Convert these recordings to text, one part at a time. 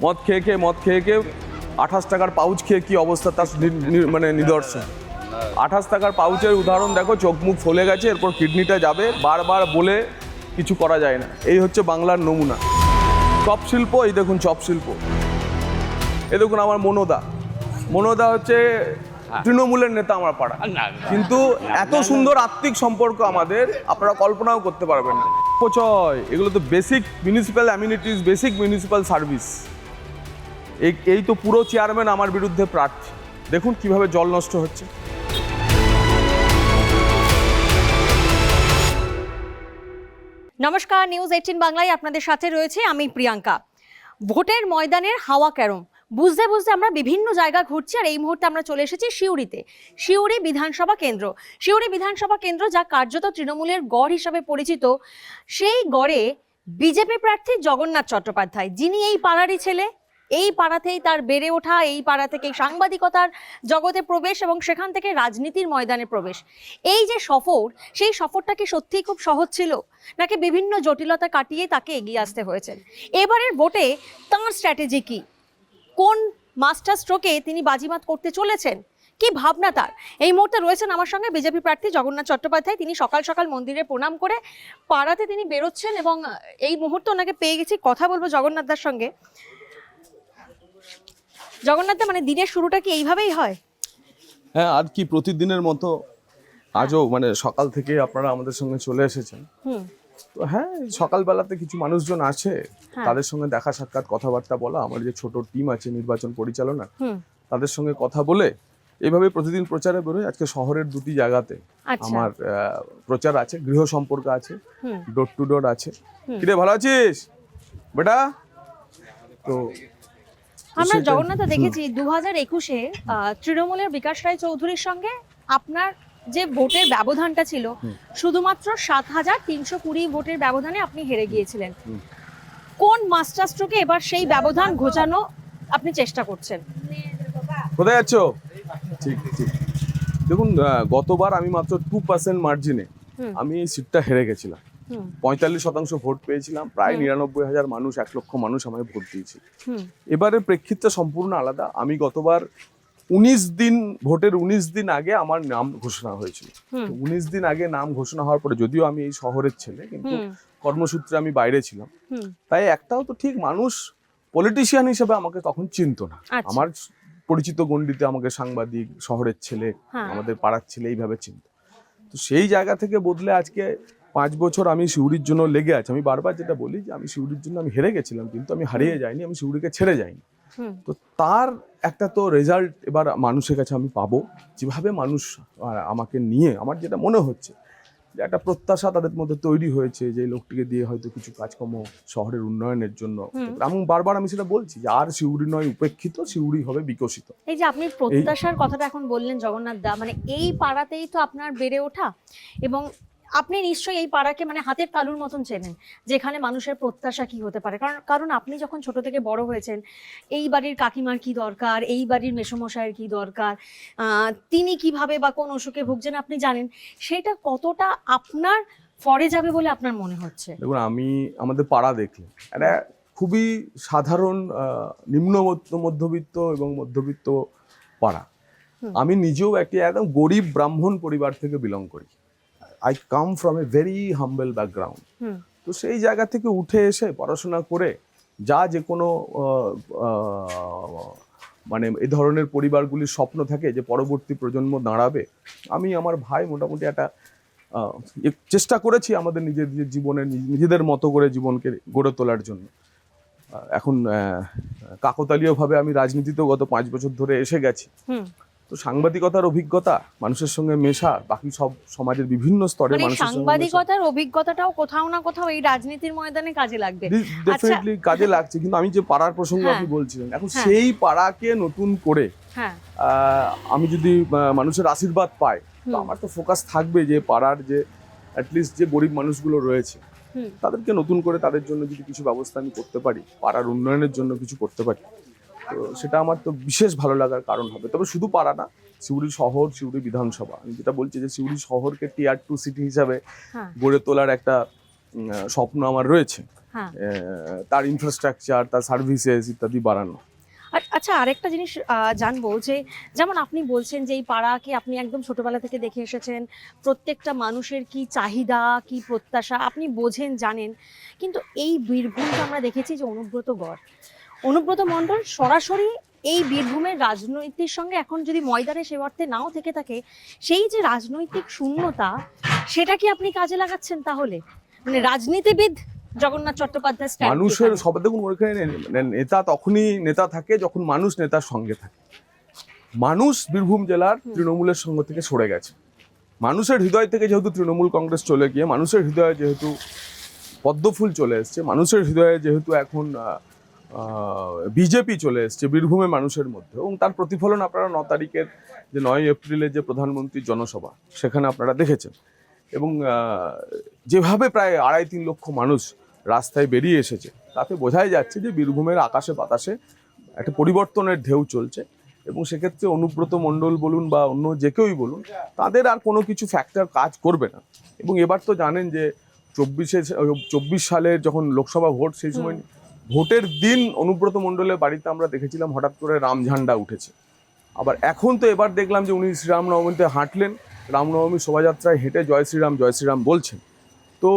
মদ খেয়ে 28 টাকার পাউচ খেয়ে কি অবস্থা তার মানে নিদর্শন। 28 টাকার পাউচের উদাহরণ দেখো, চোখ মুখ ফলে গেছে, এরপর কিডনিটা যাবে, বারবার বলে কিছু করা যায় না। এই হচ্ছে বাংলার নমুনা। চপ শিল্প, এই দেখুন চপ শিল্প, এই দেখুন আমার মনোদা হচ্ছে তৃণমূলের নেতা আমার পাড়া, কিন্তু এত সুন্দর আত্মিক সম্পর্ক আমাদের আপনারা কল্পনাও করতে পারবেন না। অপচয়, এগুলো তো basic municipal amenities, basic municipal service. এই তো পুরো চেয়ারম্যান আমার বিরুদ্ধে প্রার্থী, দেখুন কিভাবে জল নষ্ট হচ্ছে। নমস্কার, নিউজ 18 বাংলায় আপনাদের সাথে রয়েছে আমি প্রিয়াঙ্কা। ভোটের ময়দানের হাওয়া কেরম বুঝতে বুঝতে আমরা বিভিন্ন জায়গা ঘুরছি, আর এই মুহূর্তে আমরা চলে এসেছি সিউড়িতে। সিউড়ি বিধানসভা কেন্দ্র যা কার্যত তৃণমূলের গড় হিসাবে পরিচিত, সেই গড়ে বিজেপি প্রার্থী জগন্নাথ চট্টোপাধ্যায়, যিনি এই পাড়ারই ছেলে। এই পাড়াতেই তার বেড়ে ওঠা, এই পাড়া থেকে সাংবাদিকতার জগতে প্রবেশ এবং সেখান থেকে রাজনীতির ময়দানে প্রবেশ। এই যে সফর, সেই সফরটা কি সত্যিই খুব সহজ ছিল, নাকি বিভিন্ন জটিলতা কাটিয়ে তাকে এগিয়ে আসতে হয়েছে? এবারের ভোটে তাঁর স্ট্র্যাটেজি কি? কোন মাস্টার স্ট্রোকে তিনি বাজিমাত করতে চলেছেন? কি ভাবনা তার? এই মুহূর্তে রয়েছেন আমার সঙ্গে বিজেপি প্রার্থী জগন্নাথ চট্টোপাধ্যায়। তিনি সকাল সকাল মন্দিরে প্রণাম করে পাড়াতে তিনি বেরোচ্ছেন, এবং এই মুহূর্তে ওনাকে পেয়ে গেছি, কথা বলবো জগন্নাথদার সঙ্গে। জগন্নাথ, মানে দিনের শুরুটা কি এইভাবেই হয়? হ্যাঁ, আর কি প্রতিদিনের মতো আজও মানে সকাল থেকে আপনারা আমাদের সঙ্গে চলে এসেছেন। তো হ্যাঁ, সকালবেলাতে কিছু মানুষজন আছে, তাদের সঙ্গে দেখা সাক্ষাৎ, কথাবার্তা বলা, আমার যে ছোট টিম আছে নির্বাচন পরিচালনা, তাদের সঙ্গে কথা বলে এইভাবে প্রতিদিন প্রচারে বেরোয়। আজকে শহরের দুটি জায়গাতে আমার প্রচার আছে, গৃহ সম্পর্ক আছে, ডোর টু ডোর আছে। কিরে, ভালো আছিস বেটা? তো আমরা জগন্নাথ দেখেছি 2021-এ তৃণমূলের বিকাশ রায় চৌধুরীর সঙ্গে আপনার যে ভোটের ব্যবধানটা ছিল, শুধুমাত্র 7,320 ভোটের ব্যবধানে আপনি হেরে গিয়েছিলেন। কোন মাস্টার স্ট্রোকে এবার সেই ব্যবধান ঘোচানো আপনি চেষ্টা করছেন? কোথায় যাচ্ছ? ঠিক ঠিক, দেখুন গতবার আমি মাত্র 2% মার্জিনে আমি এই সিটটা হেরে গেছিলাম। 45% ভোট পেয়েছিলাম, প্রায় 99,000 মানুষ, 1 লক্ষ মানুষ আমায় ভোট দিয়েছে। এবারের প্রেক্ষিতটা সম্পূর্ণ আলাদা। আমি গতবার 19 দিন, ভোটের 19 দিন আগে আমার নাম ঘোষণা হয়েছিল। 19 দিন আগে নাম ঘোষণা হওয়ার পরে, যদিও আমি এই শহরের ছেলে, কিন্তু কর্মসূত্রে আমি বাইরে ছিলাম, তাই একটাও তো ঠিক মানুষ পলিটিশিয়ান হিসেবে আমাকে তখন চিনতো না। আমার পরিচিত গণ্ডিতে আমাকে সাংবাদিক, শহরের ছেলে, আমাদের পাড়ার ছেলে এইভাবে চিনত। তো সেই জায়গা থেকে বদলে আজকে 5 বছর আমি সিউড়ির জন্য লেগে আছি। আমি বারবার যেটা বলি যে আমি সিউড়ির জন্য আমি হেরে গেছিলাম, কিন্তু আমি হারিয়ে যাইনি, আমি সিউড়িকে ছেড়ে যাইনি। তো তার একটা তো রেজাল্ট এবার মানুষের কাছে আমি পাবো। যেভাবে মানুষ আমাকে নিয়ে, আমার যেটা মনে হচ্ছে যে একটা প্রত্যাশা তাদের মধ্যে তৈরি হয়েছে, যে লোকটিকে দিয়ে হয়তো কিছু কাজকর্ম শহরের উন্নয়নের জন্য। এবং বারবার আমি সেটা বলছি যে আর সিউড়ি নয় উপেক্ষিত, সিউড়ি হবে বিকশিত। এই যে আপনি প্রত্যাশার কথাটা এখন বললেন জগন্নাথ দা, মানে এই পাড়াতেই তো আপনার বেড়ে ওঠা, এবং আপনি নিশ্চয়ই এই পাড়াকে মানে হাতের তালুর মতন চেনেন, যেখানে মানুষের প্রত্যাশা কি হতে পারে। কারণ আপনি যখন ছোট থেকে বড় হয়েছেন, এই বাড়ির কাকিমার কি দরকার, এই বাড়ির মেসোমশাইয়ের কি দরকার, তিনি কিভাবে বা কোন অসুখে ভুগছেন আপনি জানেন, সেটা কতটা আপনার ফরে যাবে বলে আপনার মনে হচ্ছে? দেখুন, আমি আমাদের পাড়া দেখলে একটা খুবই সাধারণ নিম্ন মধ্যবিত্ত এবং মধ্যবিত্ত পাড়া। আমি নিজেও একদম গরিব ব্রাহ্মণ পরিবার থেকে বিলং করি। I come from a very humble background. তো সেই জায়গা থেকে উঠে এসে পড়াশোনা করে যে কোনো মানে এই ধরনের পরিবারগুলির স্বপ্ন থাকে যে পরবর্তী প্রজন্ম দাঁড়াবে। আমি, আমার ভাই মোটামুটি একটা চেষ্টা করেছি আমাদের নিজেদের জীবনে নিজেদের মতো করে জীবনকে গড়ে তোলার জন্য। এখন কাকতালীয়ভাবে আমি রাজনীতিতেও গত 5 বছর ধরে এসে গেছি। তো সাংবাদিকতার অভিজ্ঞতা, মানুষের সঙ্গে মেশা, বাকি সব সমাজের বিভিন্ন স্তরে মানুষের সঙ্গে সাংবাদিকতার অভিজ্ঞতাটাও কোথাও না কোথাও এই রাজনীতির ময়দানে কাজে লাগবে। ডেফিনেটলি কাজে লাগছে। কিন্তু আমি যে পাড়ার প্রসঙ্গ আপনি বলছিলেন, এখন সেই পাড়াকে নতুন করে আমি যদি মানুষের আশীর্বাদ পাই, তো আমার তো ফোকাস থাকবে যে পাড়ার যে অ্যাটলিস্ট যে গরিব মানুষগুলো রয়েছে, তাদেরকে নতুন করে তাদের জন্য যদি কিছু ব্যবস্থা আমি করতে পারি, পাড়ার উন্নয়নের জন্য কিছু করতে পারি, তো সেটা আমার তো বিশেষ ভালো লাগার কারণ হবে। তবে শুধু পাড়া না, সিউড়ি শহর, সিউড়ি বিধানসভা, আমি যেটা বলছি যে সিউড়ি শহরকে টিয়ার 2 সিটি হিসাবে গড়ে তোলার একটা স্বপ্ন আমার রয়েছে হ্যাঁ। তার ইনফ্রাস্ট্রাকচার, তার সার্ভিসেস ইত্যাদি বাড়ানো। আচ্ছা, আরেকটা জিনিস জানবো যে যেমন আপনি বলছেন যে এই পাড়াকে আপনি একদম ছোটবেলা থেকে দেখে এসেছেন, প্রত্যেকটা মানুষের কি চাহিদা কি প্রত্যাশা আপনি বোঝেন জানেন, কিন্তু এই বীরভূমটা আমরা দেখেছি যে অনুব্রত মণ্ডল সরাসরি এই বীরভূমের রাজনৈতিক সঙ্গে এখন যদি ময়দানে সে অর্থে নাও থেকে থাকে, সেই যে রাজনৈতিক শূন্যতা সেটা কি আপনি কাজে লাগাচ্ছেন তাহলে? মানে রাজনীতিবিদ জগন্নাথ চট্টোপাধ্যায় stand মানুষের এখানে। সব দেখুন ওখানে নেতা তখনই নেতা থাকে যখন মানুষ নেতার সঙ্গে থাকে। মানুষ বীরভূম জেলার তৃণমূলের সঙ্গ থেকে সরে গেছে। মানুষের হৃদয় থেকে যেহেতু তৃণমূল কংগ্রেস চলে গিয়ে মানুষের হৃদয়ে যেহেতু পদ্মফুল চলে এসছে, মানুষের হৃদয়ে যেহেতু এখন বিজেপি চলে এসছে বীরভূমের মানুষের মধ্যে, এবং তার প্রতিফলন আপনারা 9 তারিখের যে 9 এপ্রিলের যে প্রধানমন্ত্রীর জনসভা সেখানে আপনারা দেখেছেন। এবং যেভাবে প্রায় 2.5-3 লক্ষ মানুষ রাস্তায় বেরিয়ে এসেছে, তাতে বোঝাই যাচ্ছে যে বীরভূমের আকাশে বাতাসে একটা পরিবর্তনের ঢেউ চলছে। এবং সেক্ষেত্রে অনুব্রত মণ্ডল বলুন বা অন্য যে কেউই বলুন, তাদের আর কোনো কিছু ফ্যাক্টর কাজ করবে না। এবং এবার তো জানেন যে 24 সালের যখন লোকসভা ভোট, সেই সময় ভোটের দিন অনুব্রত মণ্ডলের বাড়িতে আমরা দেখেছিলাম হঠাৎ করে রাম ঝান্ডা উঠেছে। আবার এখন তো এবার দেখলাম যে উনি শ্রীরামনবমীতে হাঁটলেন, রামনবমী শোভাযাত্রায় হেঁটে জয় শ্রীরাম বলছেন। তো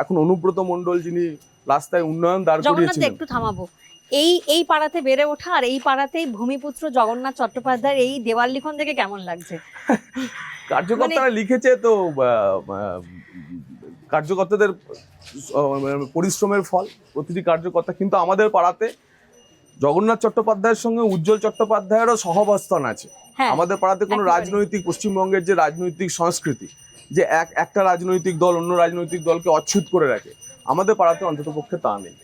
এখন অনুব্রত মণ্ডল যিনি রাস্তায় উন্নয়ন দাঁড় জগন্নাথ করিয়েছিলেন, একটু থামাবো, এই পাড়াতে বেড়ে ওঠা আর এই পাড়াতেই ভূমিপুত্র জগন্নাথ চট্টোপাধ্যায়ের এই দেওয়াল লিখন থেকে কেমন লাগছে? কার্যকর্তারা লিখেছে তো কার্যকর্তাদের পরিশ্রমের ফল প্রতিটি কার্যকর্তা। কিন্তু আমাদের পাড়াতে জগন্নাথ চট্টোপাধ্যায়ের সঙ্গে উজ্জ্বল চট্টোপাধ্যায়েরও সহাবস্থান আছে। হ্যাঁ, আমাদের পাড়াতে কোনো একেবারে। রাজনৈতিক, পশ্চিমবঙ্গের যে রাজনৈতিক সংস্কৃতি, যে একটা রাজনৈতিক দল অন্য রাজনৈতিক দলকে অচ্ছুত করে রাখে, আমাদের পাড়াতে অন্ততপক্ষে তা নেই।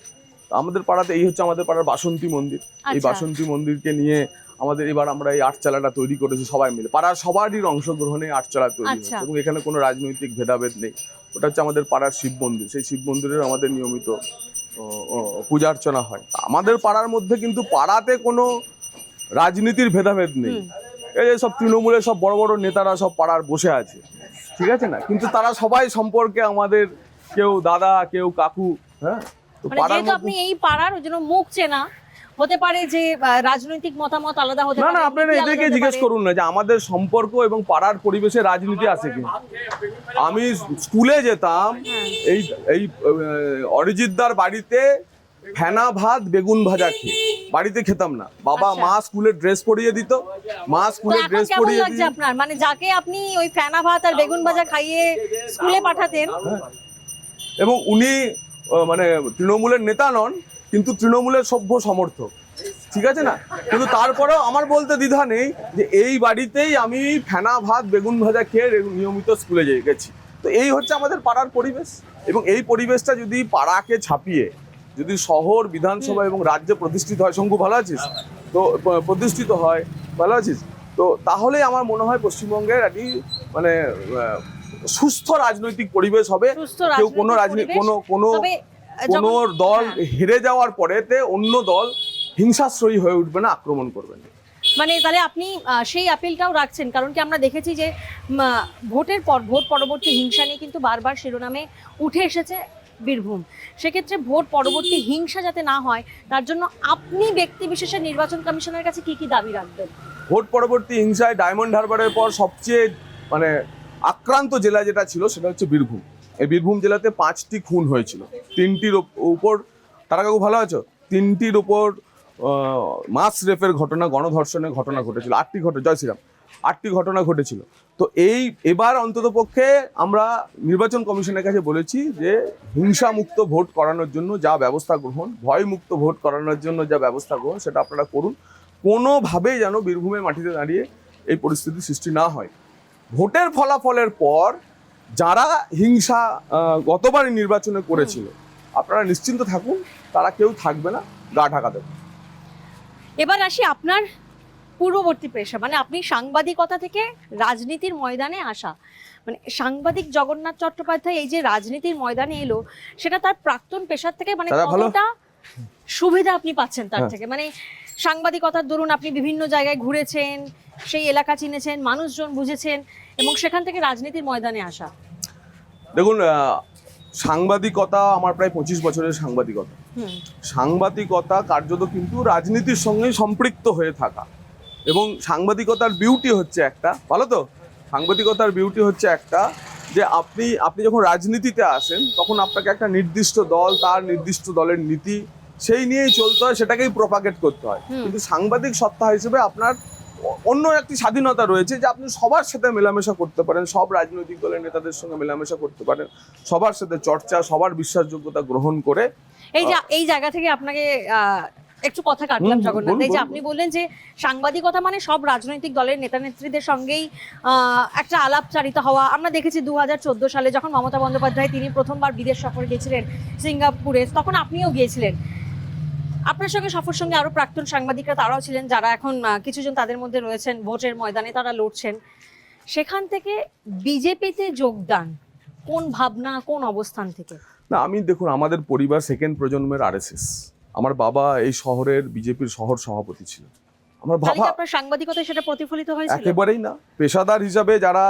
আমাদের পাড়াতে এই হচ্ছে আমাদের পাড়ার বাসন্তী মন্দির। এই আচ্ছা। বাসন্তী মন্দিরকে নিয়ে আমাদের এবার আমরা এই আটচালাটা তৈরি করেছি সবাই মিলে, পাড়ার সবারই অংশগ্রহণে আটচালা তৈরি আচ্ছা। হচ্ছে। এবং এখানে কোনো রাজনৈতিক ভেদাভেদ নেই। ওটা হচ্ছে আমাদের পাড়ার শিব মন্দির। সেই শিব মন্দিরের আমাদের নিয়মিত পূজা অর্চনা হয়। আমাদের পাড়ার মধ্যে কিন্তু পাড়াতে কোনো রাজনীতির ভেদাভেদ নেই। এই যে সব তৃণমূলের সব বড় বড় নেতারা সব পাড়ার বসে আছে, ঠিক আছে না, কিন্তু তারা সবাই সম্পর্কে আমাদের কেউ দাদা কেউ কাকু। হ্যাঁ, তো মানে পাড়ার যেহেতু আপনি এই পাড়ার, ওই জন্য মুখ চেনা, হতে পারে যে রাজনৈতিক মতামত আলাদা হতে না পারে। না, আপনারা নীতি এদেরকে আলাদা হতে জিজ্ঞেস পারে। করুন না যে আমাদের সম্পর্ক এবং পাড়ার পরিবেশে রাজনীতি আছে কি। আমি স্কুলে যেতাম, এই এই অরিজিৎদার বাড়িতে ফেনা ভাত বেগুন ভাজা খেয়ে বাড়িতে খেতাম না। বাবা আচ্ছা। মা স্কুলের ড্রেস পরিয়ে দিত, মা তো স্কুলের এখন ড্রেস কেমন পরিয়ে লাগছে দিত। আপনার, মানে যাকে আপনি ওই ফেনা ভাত আর বেগুন ভাজা খাইয়ে স্কুলে পাঠাতেন, এবং উনি মানে তৃণমূলের নেতা নন, কিন্তু তৃণমূলের সভ্য সমর্থক, ঠিক আছে না। কিন্তু তারপরেও আমার বলতে দ্বিধা নেই যে এই বাড়িতেই আমি ফেনা ভাত বেগুন ভাজা খেয়ে নিয়মিত স্কুলে গেছি। তো এই হচ্ছে আমাদের পাড়ার পরিবেশ। এবং এই পরিবেশটা যদি পাড়াকে ছাপিয়ে যদি শহর, বিধানসভা এবং রাজ্যে প্রতিষ্ঠিত হয়, শঙ্কু ভালো আছিস তো, প্রতিষ্ঠিত হয়, ভালো আছিস তো, তাহলে আমার মনে হয় পশ্চিমবঙ্গের একটি মানে সুস্থ রাজনৈতিক পরিবেশ হবে। সুস্থ কেউ কোনো রাজনৈতিক পরিবেশ। কোনো তবে কোনো যখন- দল হ্যাঁ। হেরে যাওয়ার পরেতে অন্য দল হিংসাশ্রয়ী হয়ে উঠবে না, আক্রমণ করবে না। মানে তাহলে আপনি সেই আপিলটাও রাখছেন, কারণ কি আমরা দেখেছি যে ভোট পরবর্তী হিংসা নিয়ে কিন্তু বারবার শিরোনামে উঠে এসেছে বীরভূম। সেক্ষেত্রে ভোট পরবর্তী হিংসা যাতে না হয়, তার জন্য আপনি ব্যক্তি বিশেষের নির্বাচন কমিশনের কাছে কি কি দাবি রাখবেন? ভোট পরবর্তী হিংসায় ডায়মন্ড হারবারের পর সবচেয়ে মানে আক্রান্ত জেলা যেটা ছিল সেটা হচ্ছে বীরভূম। এই বীরভূম জেলাতে 5টি খুন হয়েছিল, 3টির উপর, তারা কাকু ভালো আছো, 3টির উপর মাস রেপের ঘটনা, গণধর্ষণের ঘটনা ঘটেছিল, 8টি ঘটনা ঘটেছিল। তো এবার অন্তত পক্ষে আমরা নির্বাচন কমিশনের কাছে বলেছি যে হিংসা মুক্ত ভোট করানোর জন্য যা ব্যবস্থা গ্রহণ, ভয় মুক্ত ভোট করানোর জন্য যা ব্যবস্থা গ্রহণ সেটা আপনারা করুন। কোনোভাবেই যেন বীরভূমের মাটিতে দাঁড়িয়ে এই পরিস্থিতি সৃষ্টি না হয়। ভোটের ফলাফলের পর যারা হিংসা গতবার নির্বাচনে করেছিল, আপনারা নিশ্চিন্ত থাকুন, তারা কেউ থাকবে না গা ঢাকা দেবে। এবার আসি আপনার পূর্ববর্তী পেশা, মানে আপনি সাংবাদিকতা থেকে রাজনীতির ময়দানে আসা, মানে সাংবাদিক জগন্নাথ চট্টোপাধ্যায় এই যে রাজনীতির ময়দানে এলো, সেটা তার প্রাক্তন পেশার থেকে মানে দাদা ভালো? কতটা সুবিধা আপনি পাচ্ছেন তার হ্যাঁ। থেকে? মানে সাংবাদিকতার দরুন আপনি বিভিন্ন জায়গায় ঘুরেছেন, সেই এলাকা চিনেছেন, মানুষজন বুঝেছেন, এবং সেখান থেকে রাজনীতির ময়দানে আসা। দেখুন, সাংবাদিকতা আমার প্রায় 25 বছরের সাংবাদিকতা। সাংবাদিকতা কার্যত কিন্তু রাজনীতির সঙ্গে সম্পৃক্ত হয়ে থাকা, এবং সাংবাদিকতার বিউটি হচ্ছে একটা, ভালো তো, সাংবাদিকতার বিউটি হচ্ছে একটা যে আপনি যখন রাজনীতিতে আসেন তখন আপনাকে একটা নির্দিষ্ট দল, তার নির্দিষ্ট দলের নীতি সেই নিয়েই চলতে হয়, সেটাকেই প্রপাগেট করতে হয়। কিন্তু সাংবাদিক সত্তা হিসেবে আপনার অন্য একটি স্বাধীনতা রয়েছে যে আপনি সবার সাথে মেলামেশা করতে পারেন, সব রাজনৈতিক দলের নেতাদের সঙ্গে মেলামেশা করতে পারেন, সবার সাথে চর্চা, সবার বিশ্বাসযোগ্যতা গ্রহণ করে। এই জায়গা থেকে আপনাকে একটু কথা কাটলাম জগন্নাথ, এই যে আপনি বললেন যে সাংবাদিকতা মানে সব রাজনৈতিক দলের নেতা নেত্রীদের সঙ্গেই একটা আলাপচারিত হওয়া। আমরা দেখেছি 2014 সালে যখন মমতা বন্দ্যোপাধ্যায় তিনি প্রথমবার বিদেশ সফরে গিয়েছিলেন সিঙ্গাপুরে, তখন আপনিও গিয়েছিলেন। আপনার সঙ্গে সফর সঙ্গে আরো প্রাক্তন সাংবাদিকরা তারাও ছিলেন, যারা এখন কিছুজন তাদের মধ্যে রয়েছেন ভোটের ময়দানে, তারা লড়ছেন। সেখান থেকে বিজেপিতে যোগদান কোন ভাবনা, কোন অবস্থান থেকে? না, আমি দেখুন, আমাদের পরিবার সেকেন্ড প্রজন্মের আরএসএস। আমার বাবা এই শহরের বিজেপির শহর সভাপতি ছিলেন। আমার বাবা, আপনার সাংবাদিকতায় সেটা প্রতিফলিত হয়েছিল? একেবারেই না। পেশাদার হিসাবে যারা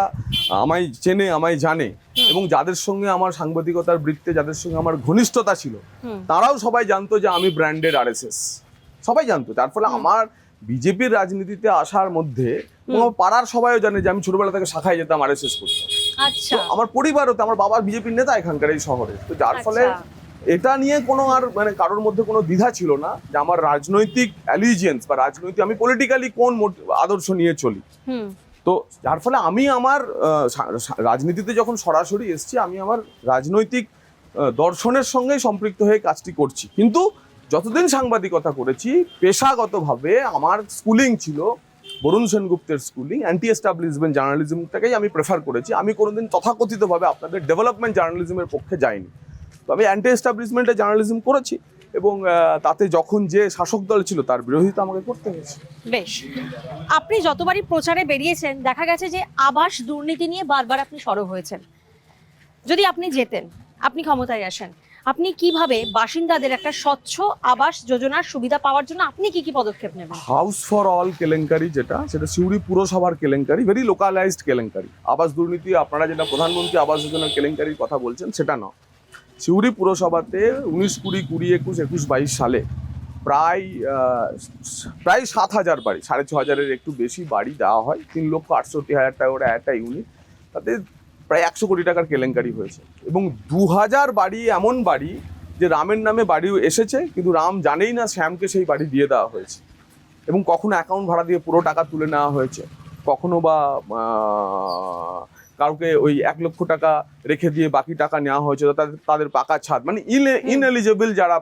আমায় চেনে, আমায় জানে, এবং যাদের সঙ্গে আমার সাংবাদিকতার বৃত্তে যাদের সঙ্গে আমার ঘনিষ্ঠতা ছিল, তারাও সবাই জানতো যে আমি ব্র্যান্ডেড আরএসএস, সবাই জানতো। তার ফলে আমার বিজেপির রাজনীতিতে আসার মধ্যে পাড়ার সবাইও জানে যে আমি ছোটবেলা থেকে শাখায় যেতাম, আরএসএস করতাম। আচ্ছা, আমার পরিবারও তো, আমার বাবার বিজেপির নেতা এখানকার এই শহরে, তো যার ফলে এটা নিয়ে কোনো আর মানে কারোর মধ্যে কোনো দ্বিধা ছিল না যে আমার রাজনৈতিক অ্যালিজিয়েন্স বা রাজনৈতিক, আমি পলিটিক্যালি কোন আদর্শ নিয়ে চলি। তো যার ফলে আমি আমার রাজনীতিতে যখন সরাসরি এসেছি, আমি আমার রাজনৈতিক দর্শনের সঙ্গেই সম্পৃক্ত হয়ে কাজটি করছি। কিন্তু যতদিন সাংবাদিকতা করেছি, পেশাগতভাবে আমার স্কুলিং ছিল বরুণ সেনগুপ্তের স্কুলিং, অ্যান্টি এস্টাবলিশমেন্ট জার্নালিজমটাকেই আমি প্রেফার করেছি। আমি কোনোদিন তথাকথিতভাবে আপনাদের ডেভেলপমেন্ট জার্নালিজমের পক্ষে যাইনি। তো আমি অ্যান্টি এস্টাবলিশমেন্টে জার্নালিজম করেছি, এবং তাতে যখন যে শাসক দল ছিল তার বিরোধিতা আমাকে করতে হয়েছে। বেশ, আপনি যতবারই প্রচারে বেরিয়েছেন দেখা গেছে যে আবাস দুর্নীতি নিয়ে বারবার আপনি সরব হয়েছেন। যদি আপনি যেতেন, আপনি ক্ষমতায় আসেন, আপনি কিভাবে বাসিন্দাদের একটা স্বচ্ছ আবাস যোজনার সুবিধা পাওয়ার জন্য আপনি কি কি পদক্ষেপ নেবেন? হাউস ফর অল কেলেঙ্কারি সেটা সিউড়ি পুরসভার কেলেঙ্কারি, ভেরি লোকালাইজড কেলেঙ্কারি। আবাস দুর্নীতি আপনারা যেটা প্রধানমন্ত্রী আবাস যোজনার কেলেঙ্কারির কথা বলছেন সেটা নয়। সিউড়ি পুরসভাতে 19, 20, 21, 21, 22 সালে প্রায় 7,000 বাড়ি, 6,500-এর একটু বেশি বাড়ি দেওয়া হয়। 3,68,000 টাকা করে একটা ইউনিট, তাতে প্রায় 100 কোটি টাকার কেলেঙ্কারি হয়েছে। এবং 2,000 বাড়ি এমন বাড়ি যে রামের নামে বাড়ি এসেছে, কিন্তু রাম জানেই না শ্যামকে সেই বাড়ি দিয়ে দেওয়া হয়েছে। এবং কখনো অ্যাকাউন্ট ভাড়া দিয়ে পুরো টাকা তুলে নেওয়া হয়েছে, কখনো বা কাউকে ওই 1 লক্ষ টাকা রেখে দিয়ে বাকি টাকা নেওয়া হয়েছে, তাদের পাকা ছাদ, মানে ইনএলিজেবল যারা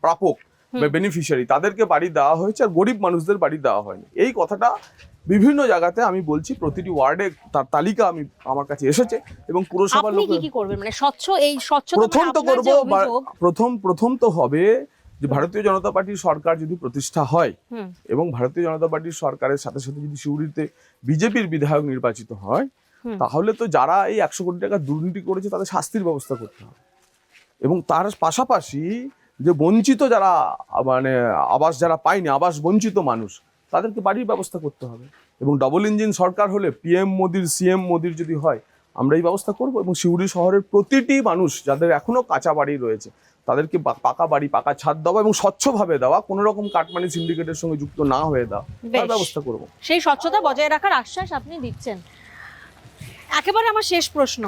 প্রাপক বা বেনিফিশিয়ারি, তাদেরকে বাড়ি দেওয়া হয়েছে, আর গরিব মানুষদের বাড়ি দেওয়া হয়নি। এই কথাটা বিভিন্ন জায়গাতে আমি বলছি, প্রতিটি ওয়ার্ডে তার তালিকা আমার কাছে এসেছে। এবং পুরসভার লোক কি করবেন, মানে স্বচ্ছতা প্রথম তো করব, প্রথম তো হবে যে ভারতীয় জনতা পার্টির সরকার যদি প্রতিষ্ঠা হয়, এবং ভারতীয় জনতা পার্টির সরকারের সাথে সাথে যদি সিউড়িতে বিজেপির বিধায়ক নির্বাচিত হয়, তাহলে তো যারা এই 100 কোটি টাকা দুর্নীতি করেছে তাদের শাস্তির ব্যবস্থা করতে হবে। এবং তার পাশাপাশি যে বঞ্চিত যারা, মানে আবাস যারা পায়নি, আবাস বঞ্চিত মানুষ, তাদেরকে বাড়ির ব্যবস্থা করতে হবে। এবং ডবল ইঞ্জিন সরকার হলে PM মোদির, CM মোদির যদি হয়, আমরা এই ব্যবস্থা করব। এবং সিউড়ি শহরের প্রতিটি মানুষ যাদের এখনো কাঁচা বাড়ি রয়েছে, তাদেরকে পাকা বাড়ি, পাকা ছাদ দেওয়া, এবং স্বচ্ছভাবে দেওয়া, কোনো রকম কাটমানি সিন্ডিকেটের সঙ্গে যুক্ত না হয়ে দেওয়া, তার ব্যবস্থা করব। সেই স্বচ্ছতা বজায় রাখার আশ্বাস আপনি দিচ্ছেন। একেবারে আমার শেষ প্রশ্ন,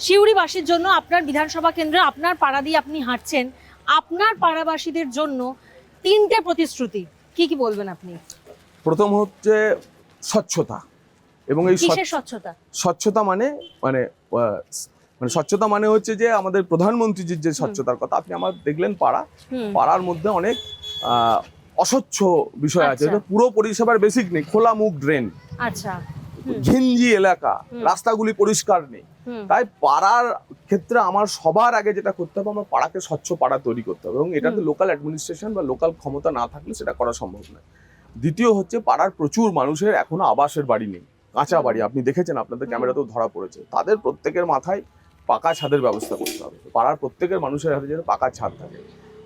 সিউড়িবাসীর জন্য, আপনার বিধানসভা কেন্দ্রে আপনার পাড়া দিয়ে আপনি হাঁটছেন, আপনার পাড়াবাসীদের জন্য 3টে প্রতিশ্রুতি কি কি বলবেন আপনি? প্রথম হচ্ছে স্বচ্ছতা। এবং এই স্বচ্ছতা মানে স্বচ্ছতা মানে হচ্ছে যে আমাদের প্রধানমন্ত্রীজির যে স্বচ্ছতার কথা, আপনি আমার দেখলেন পাড়ার মধ্যে অনেক অস্বচ্ছ বিষয় আছে, পুরো পরিষেবার বেসিক নেই, খোলা মুখ ড্রেন, আচ্ছা, ঘিঞ্জি এলাকা, রাস্তাগুলি পরিষ্কার নেই। তাই পাড়ার ক্ষেত্রে আমার সবার আগে যেটা করতে হবে, আমার পাড়াকে স্বচ্ছ পাড়া তৈরি করতে হবে, এবং এটাতে লোকাল অ্যাডমিনিস্ট্রেশন বা লোকাল ক্ষমতা না থাকলে সেটা করা সম্ভব নয়। দ্বিতীয় হচ্ছে, পাড়ার প্রচুর মানুষের এখনো আবাসের বাড়ি নেই, কাঁচা বাড়ি, আপনি দেখেছেন, আপনাদের ক্যামেরাতেও ধরা পড়েছে। তাদের প্রত্যেকের মাথায় পাকা ছাদের ব্যবস্থা করতে হবে, পাড়ার প্রত্যেকের মানুষের হাতে যেন পাকা ছাদ থাকে।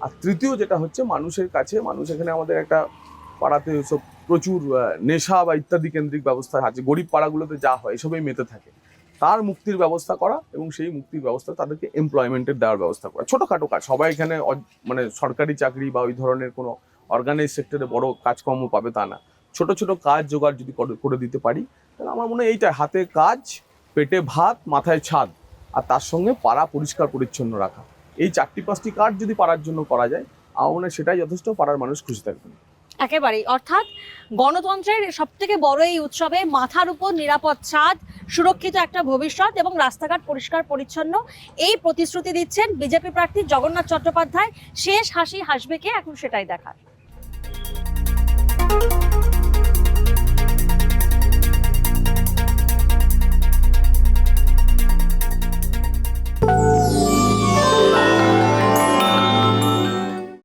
আর তৃতীয় যেটা হচ্ছে, মানুষের কাছে, মানুষ এখানে আমাদের একটা পাড়াতে সব প্রচুর নেশা বা ইত্যাদি কেন্দ্রিক ব্যবস্থা আছে, গরিব পাড়াগুলোতে যা হয় এসবই মেতে থাকে। তার মুক্তির ব্যবস্থা করা এবং সেই মুক্তির ব্যবস্থা তাদেরকে এমপ্লয়মেন্টের দেওয়ার ব্যবস্থা করা। ছোটখাটো কাজ, সবাই এখানে মানে সরকারি চাকরি বা ওই ধরনের কোনো অর্গানাইজ সেক্টরে বড় কাজকর্ম পাবে তা না, ছোট ছোট কাজ জোগাড় যদি করে দিতে পারি তাহলে আমার মনে হয় এইটা, হাতে কাজ, পেটে ভাত, মাথায় ছাদ, আর তার সঙ্গে পাড়া পরিষ্কার পরিচ্ছন্ন রাখা, এই 4-5টি কাজ যদি পাড়ার জন্য করা যায় আমার মনে হয় সেটাই যথেষ্ট, পাড়ার মানুষ খুশি থাকবেন। একেবারেই, অর্থাৎ গণতন্ত্রের সব থেকে বড় এই উৎসবে মাথার উপর নিরাপদ ছাদ, সুরক্ষিত একটা ভবিষ্যৎ এবং রাস্তাঘাট পরিষ্কার পরিচ্ছন্ন, এই প্রতিশ্রুতি দিচ্ছেন বিজেপি প্রার্থী জগন্নাথ চট্টোপাধ্যায়। শেষ হাসি হাসবে কে, এখন সেটাই দেখার।